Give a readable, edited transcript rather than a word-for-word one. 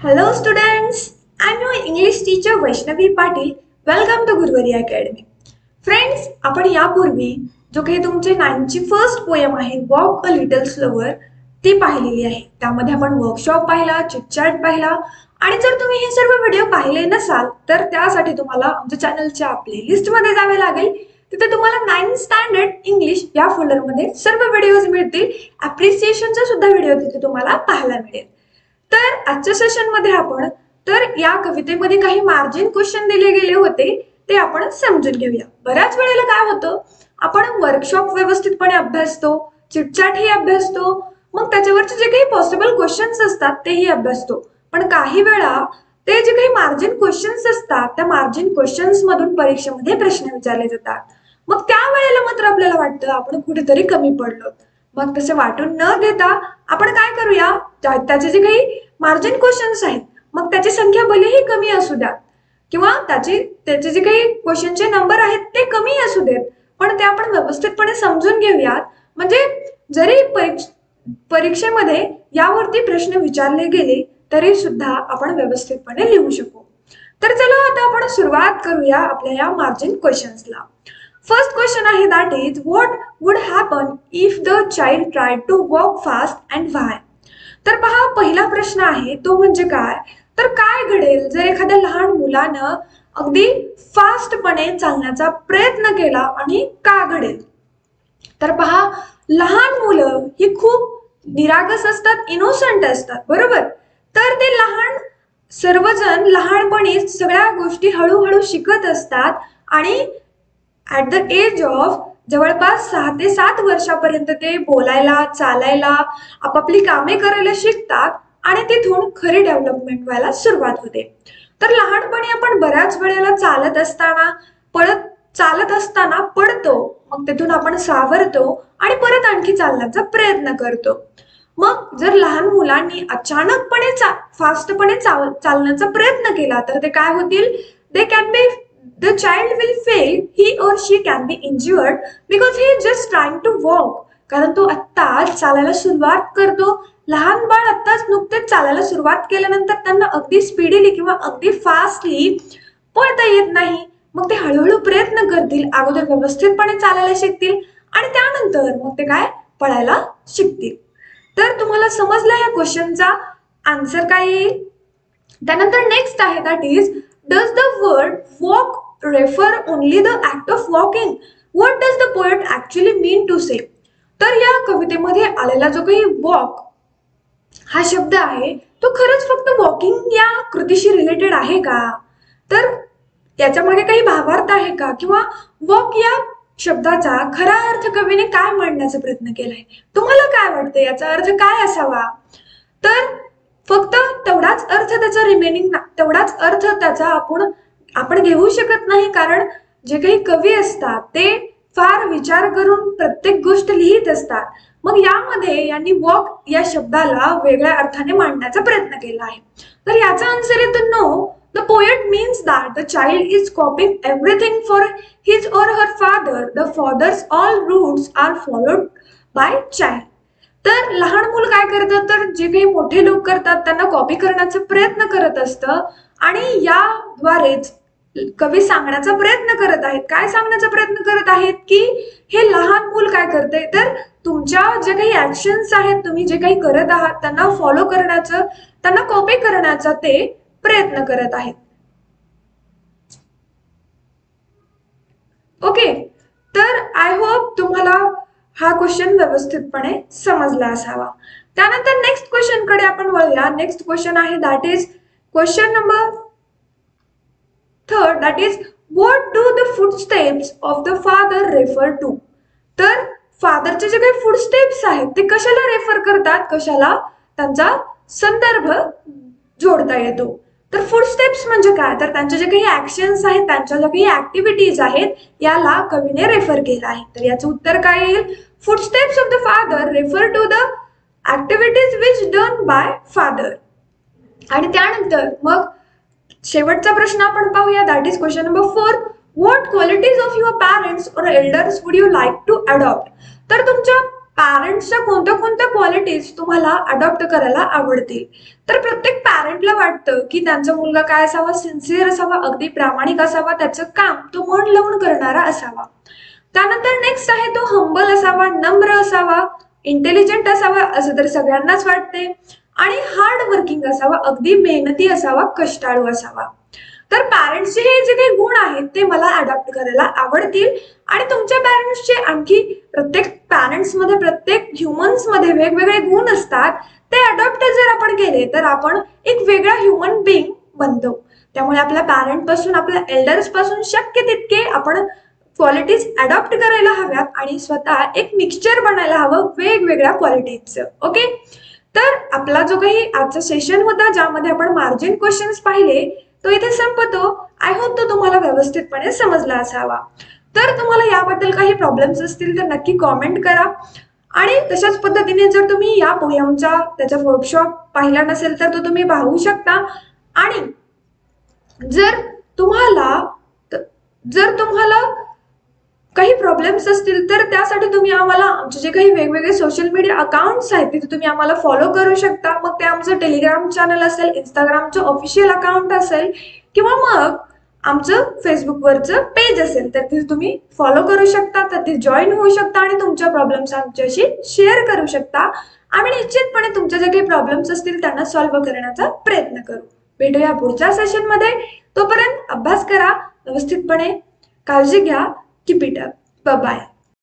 Hello students, I'm your English teacher Vaishnavi Patil. Welcome to Gurvari Academy. Friends, आपण यापूर्वी जो काही तुमचे 9th ची फर्स्ट पोएम आहे वॉक अ लिटल स्लोवर ती पाहिलेली आहे. त्यामध्ये आपण वर्कशॉप पाहिला, चिटचॅट पाहिला आणि जर तुम्ही हे सर्व व्हिडिओ पाहिले नसाल तर त्यासाठी तुम्हाला आमच्या चॅनलच्या प्लेलिस्ट मध्ये जावे लागेल. तिथे तुम्हाला 9th स्टँडर्ड इंग्लिश या फोल्डर मध्ये सर्व व्हिडिओज मिळतील. अप्रिसिएशनचा सुद्धा व्हिडिओ तिथे तुम्हाला पाहायला मिळेल. तर आजच्या सेशन मध्ये आपण या कवितेमध्ये काही मार्जिन क्वेश्चन दिले गेले होते ते आपण समजून घेऊया. बऱ्याच वेळेला काय होतं, आपण वर्कशॉप व्यवस्थितपणे अभ्यासतो, चिटचॅट ही अभ्यासतो, मग त्याच्यावरचे जे काही पॉसिबल क्वेश्चन्स असतात तेही अभ्यासतो. पण काही वेळा ते जे काही मार्जिन क्वेश्चन्स असतात त्या मार्जिन क्वेश्चन्स मधून परीक्षेमध्ये प्रश्न विचारले जातात. मग त्यावेळेला मात्र आपल्याला वाटतं आपण कुठेतरी कमी पडलो. मग तसे वाटून न देता आपण काय करूया, त्याचे जे काही मार्जिन क्वेश्चन्स आहेत मग त्याची संख्या भलेही कमी असू द्या किंवा त्याचे जे काही क्वेश्चनचे नंबर आहेत ते कमी असू देत, पण ते आपण व्यवस्थितपणे समजून घेऊयात. म्हणजे जरी परीक्षेमध्ये यावरती प्रश्न विचारले गेले तरी सुद्धा आपण व्यवस्थितपणे लिहू शकू. तर चला आता आपण सुरुवात करूया आपल्या या मार्जिन क्वेश्चन्सला. फर्स्ट क्वेश्चन आहे that is what would happen if the child tried to walk fast and why. तर पहा, पहिला प्रश्न आहे तो म्हणजे काय, तर काय घडेल जर एखाद्या लहान मुलानं अगदी फास्टपणे चालण्याचा प्रयत्न केला आणि का घडेल. तर पहा, लहान मुलं ही खूप निरागस असतात, इनोसंट असतात, बरोबर. तर ते सर्वजण लहानपणीच सगळ्या गोष्टी हळूहळू शिकत असतात आणि ॲट द एज ऑफ जवळपास 6 ते 7 वर्षापर्यंत ते बोलायला, चालायला, आपापली कामे करायला शिकतात आणि तिथून खरी डेव्हलपमेंट व्हायला सुरुवात होते. तर लहानपणी आपण बऱ्याच वेळेला चालत असताना पडतो, मग तिथून आपण सावरतो आणि परत आणखी चालण्याचा प्रयत्न करतो. मग जर लहान मुलांनी अचानकपणे फास्टपणे चालण्याचा प्रयत्न केला तर ते काय होतील, the child will fail, he or she can be injured because he is just trying to walk. कारण तो आत्ताच चालायला सुरुवात करतो. लहान बाळ आत्ताच नुकतेच चालायला सुरुवात केल्यानंतर त्यांना अगदी स्पीडीली किंवा अगदी फास्टली पळता येत नाही. मग ते हळूहळू प्रयत्न करतील, अगोदर व्यवस्थितपणे चालायला शिकतील आणि त्यानंतर मग ते काय पळायला शिकतील. तर तुम्हाला समजलं या क्वेश्चनचा आन्सर काय येईल. त्यानंतर नेक्स्ट आहे that is does the word walk refer only the act of walking? What does the poet actually mean to say? तर या कवितेमध्ये आलेला जो काही वॉक हा शब्द आहे तो खरंच फक्त वॉकिंग या कृतीशी रिलेटेड आहे का, तर याच्यामध्ये काही भावार्थ आहे का, किंवा वॉक या शब्दाचा खरा अर्थ कवीने काय मांडण्याचा प्रयत्न केलाय. तुम्हाला काय वाटतं याचा अर्थ काय असावा. तर फक्त तेवढाच अर्थ त्याचा तेवढाच अर्थ त्याचा आपण घेऊ शकत नाही, कारण जे काही कवी असतात ते फार विचार करून प्रत्येक गोष्ट लिहित असतात. मग यामध्ये यांनी वॉक या शब्दाला वेगळ्या अर्थाने मांडण्याचा प्रयत्न केला आहे. तर याचा आन्सर येतो no. The poet means that the child is copying everything for his और her father. The fathers all routes are followed by child. तर लहान मूल काय करतं, तर जे काही मोठे लोक करतात त्यांना कॉपी करण्याचा प्रयत्न करत असतं आणि याद्वारेच कवी सांगण्याचा प्रयत्न करत आहेत. काय सांगण्याचा प्रयत्न करत आहेत की हे लहान मूल काय करते, तर तुमच्या जे काही ऍक्शन्स आहेत, तुम्ही जे काही करत आहात त्यांना फॉलो करण्याचं, त्यांना कॉपी करण्याचा ते प्रयत्न करत आहेत. ओके, तर आय होप तुम्हाला हा क्वेश्चन व्यवस्थितपणे समजला असावा. त्यानंतर नेक्स्ट क्वेश्चन कडे आपण वळूया. नेक्स्ट क्वेश्चन आहे that is question number 3rd, that is what do the footsteps of the father refer to. तर फादरचे जे काही फुटस्टेप्स आहेत ते कशाला रेफर करतात, कशाला त्यांचा संदर्भ जोडता येतो. तर फुटस्टेप्स म्हणजे काय, तर त्यांचे जे काही ऍक्शन्स आहेत, त्यांच्या ज्या काही ऍक्टिव्हिटीज आहेत याला कवीने रेफर केला आहे. तर याचं उत्तर काय येईल, footsteps of the father refer to the activities which done by father. आणि त्यानंतर मग शेवटचा प्रश्न आपण पाहूया that is question number 4. What qualities of your parents और elders would you like to adopt. तर तुमच्या पॅरेंट्सच्या कोणत्या कोणत्या क्वालिटीज तुम्हाला अडॉप्ट करायला आवडतील. तर प्रत्येक पॅरेंटला वाटतं की त्यांचा मुलगा काय असावा, सिन्सिअर असावा, अगदी प्रामाणिक असावा, त्याचं काम तो मन लावून करणारा असावा. त्यानंतर नेक्स्ट आहे तो हंबल असावा, नम्र असावा, इंटेलिजंट असावा असं तर सगळ्यांनाच वाटते, आणि हार्ड वर्किंग असावा, अगदी मेहनती असावा, कष्टाळू असावा. तर पॅरेंट्सचे हे जे काही गुण आहेत ते मला अडॉप्ट करायला आवडतील. आणि तुमच्या पॅरेंट्सचे आणखी प्रत्येक पॅरेंट्समध्ये, प्रत्येक ह्युमन्समध्ये वेगवेगळे गुण असतात. ते अडॉप्ट जर आपण केले तर आपण एक वेगळा ह्युमन बिईंग बनतो. त्यामुळे आपल्या पॅरेंट पासून, आपल्या एल्डर्स पासून शक्य तितके आपण क्वालिटीज अडॉप्ट करायला हव्यात आणि स्वतः एक मिक्सचर बनायला हवं वेगवेगळ्या क्वालिटीजचं. ओके, तर आपला जो काही आजचा सेशन होता ज्यामध्ये आपण मार्जिन क्वेश्चन्स पाहिले तो इथे संपतो. आय होप तो तुम्हाला व्यवस्थितपणे समजला असावा. तर तुम्हाला याबद्दल काही प्रॉब्लेम्स असतील तर नक्की कॉमेंट करा. आणि तशाच पद्धतीने जर तुम्ही या पोयमचा त्याचा वर्कशॉप पाहिला नसेल तर तो तुम्ही पाहू शकता. आणि जर तुम्हाला जर तुम्हाला काही प्रॉब्लेम्स असतील तर त्यासाठी तुम्ही आम्हाला आमचे जे काही वेगवेगळे सोशल मीडिया अकाउंट्स आहेत तिथे तुम्ही आम्हाला फॉलो करू शकता. मग ते आमचं टेलिग्राम चॅनल असेल, इंस्टाग्रामचं ऑफिशियल अकाउंट असेल, किंवा मग आमचं फेसबुकवरचं पेज असेल तर तिथे तुम्ही फॉलो करू शकता, तर ते जॉईन होऊ शकता आणि तुमच्या प्रॉब्लेम्स आमच्याशी शेअर करू शकता. आम्ही निश्चितपणे तुमचे जे काही प्रॉब्लेम्स असतील त्यांना सॉल्व्ह करण्याचा प्रयत्न करू. भेटूया पुढच्या सेशनमध्ये. तोपर्यंत अभ्यास करा व्यवस्थितपणे, काळजी घ्या, keep it up, bye bye.